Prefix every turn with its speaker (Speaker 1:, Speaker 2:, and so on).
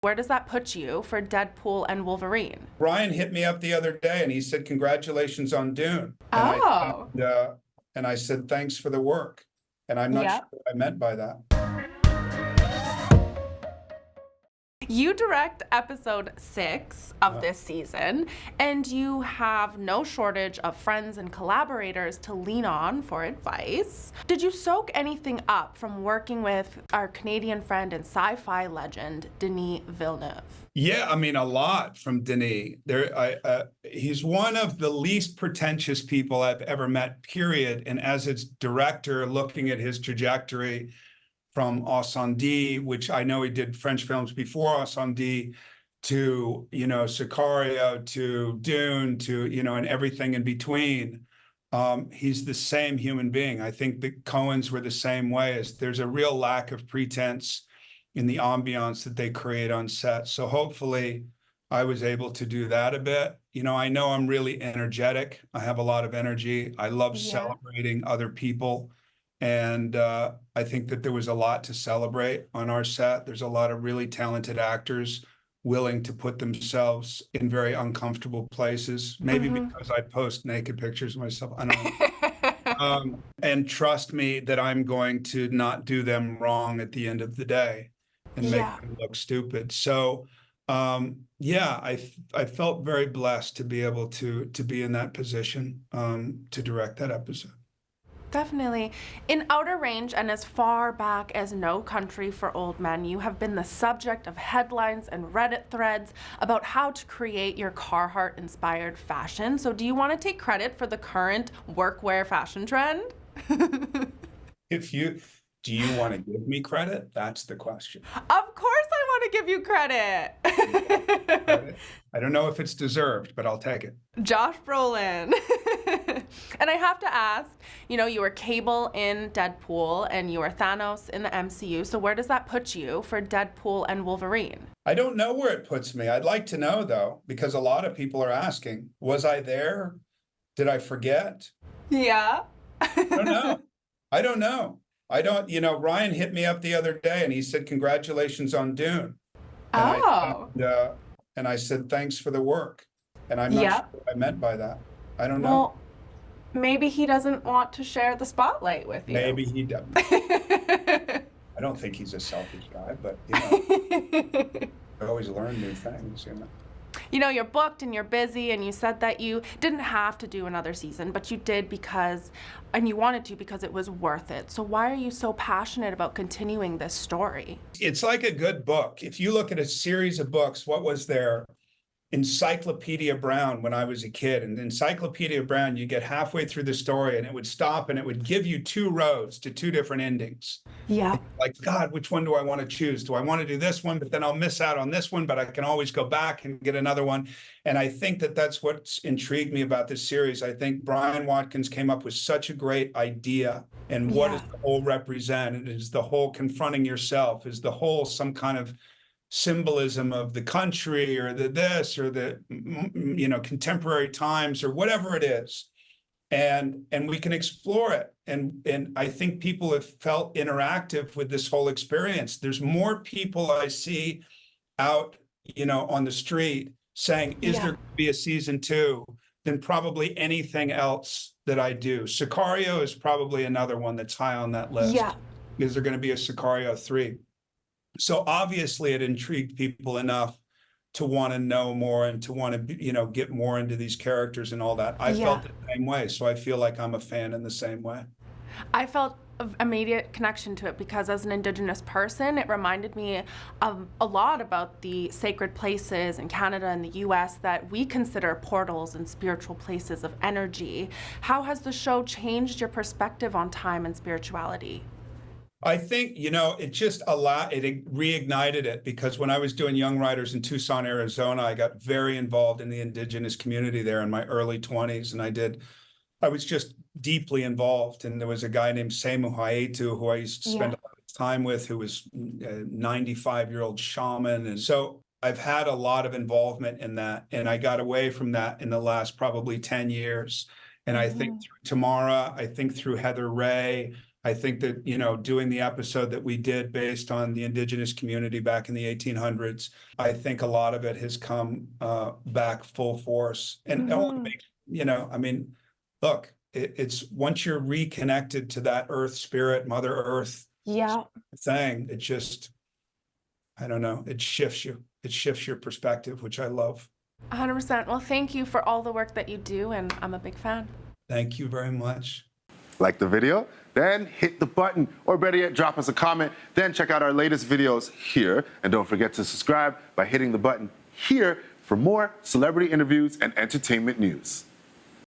Speaker 1: Where does that put you for Deadpool and Wolverine?
Speaker 2: Brian hit me up the other day and he said, "Congratulations on Dune."
Speaker 1: Oh,
Speaker 2: And I said, "Thanks for the work." And I'm not sure
Speaker 1: yep.
Speaker 2: what I meant by that.
Speaker 1: You direct episode 6 of this season, and you have no shortage of friends and collaborators to lean on for advice. Did you soak anything up from working with our Canadian friend and sci-fi legend, Denis Villeneuve?
Speaker 2: Yeah, I mean, a lot from Denis. He's one of the least pretentious people I've ever met, period. And as its director, looking at his trajectory from Ascendi, which I know he did French films before Ascendi, to, Sicario, to Dune, to, and everything in between. He's the same human being. I think the Coens were the same way. There's a real lack of pretense in the ambiance that they create on set. So hopefully I was able to do that a bit. I know I'm really energetic. I have a lot of energy. I love celebrating other people. And I think that there was a lot to celebrate on our set. There's a lot of really talented actors willing to put themselves in very uncomfortable places, maybe because I post naked pictures of myself. I don't know. And trust me that I'm going to not do them wrong at the end of the day and make them look stupid. So I felt very blessed to be able to be in that position to direct that episode.
Speaker 1: Definitely. In Outer Range and as far back as No Country for Old Men, you have been the subject of headlines and Reddit threads about how to create your Carhartt-inspired fashion. So do you want to take credit for the current workwear fashion trend?
Speaker 2: Do you want to give me credit? That's the question.
Speaker 1: Of course I want to give you credit.
Speaker 2: I don't know if it's deserved, but I'll take it.
Speaker 1: Josh Brolin. And I have to ask, you were Cable in Deadpool and you were Thanos in the MCU. So where does that put you for Deadpool and Wolverine?
Speaker 2: I don't know where it puts me. I'd like to know, though, because a lot of people are asking, was I there? Did I forget?
Speaker 1: Yeah.
Speaker 2: I don't know. Ryan hit me up the other day and he said, "Congratulations on Dune." And I said, "Thanks for the work." And I'm not sure what I meant by that. I don't know.
Speaker 1: Well, maybe he doesn't want to share the spotlight with you.
Speaker 2: Maybe he doesn't. I don't think he's a selfish guy, but I always learn new things.
Speaker 1: You're booked and you're busy, and you said that you didn't have to do another season, but you did and you wanted to because it was worth it. So why are you so passionate about continuing this story?
Speaker 2: It's like a good book. If you look at a series of books, what was there? Encyclopedia Brown when I was a kid. And Encyclopedia Brown, you get halfway through the story and it would stop and it would give you 2 roads to 2 different endings.
Speaker 1: Yeah.
Speaker 2: Like, God, which one do I want to choose? Do I want to do this one, but then I'll miss out on this one, but I can always go back and get another one. And I think that that's what's intrigued me about this series. I think Brian Watkins came up with such a great idea. And what does the whole represent? It is the whole confronting yourself, is the whole some kind of symbolism of the country or this or the contemporary times or whatever it is, and we can explore it, and I think people have felt interactive with this whole experience. There's more people I see out on the street saying, is there going to be a season 2 than probably anything else that I do. Sicario is probably another one that's high on that list. Is there going to be a Sicario 3? So obviously it intrigued people enough to want to know more and to want to, get more into these characters and all that. I felt the same way. So I feel like I'm a fan in the same way.
Speaker 1: I felt an immediate connection to it because as an Indigenous person, it reminded me a lot about the sacred places in Canada and the US that we consider portals and spiritual places of energy. How has the show changed your perspective on time and spirituality?
Speaker 2: I think, it just it reignited it, because when I was doing Young Writers in Tucson, Arizona, I got very involved in the Indigenous community there in my early 20s. And I was just deeply involved. And there was a guy named Semu Haetu who I used to spend a lot of time with, who was a 95-year-old shaman. And so I've had a lot of involvement in that. And I got away from that in the last probably 10 years. And I think through Tamara, I think through Heather Ray, I think that, you know, doing the episode that we did based on the indigenous community back in the 1800s, I think a lot of it has come back full force. And you know, I mean, look, it's once you're reconnected to that earth spirit, Mother Earth thing, it just, I don't know, it shifts you. It shifts your perspective, which I love.
Speaker 1: 100%. Well, thank you for all the work that you do, and I'm a big fan.
Speaker 2: Thank you very much.
Speaker 3: Like the video? Then hit the button, or better yet, drop us a comment. Then check out our latest videos here. And don't forget to subscribe by hitting the button here for more celebrity interviews and entertainment news.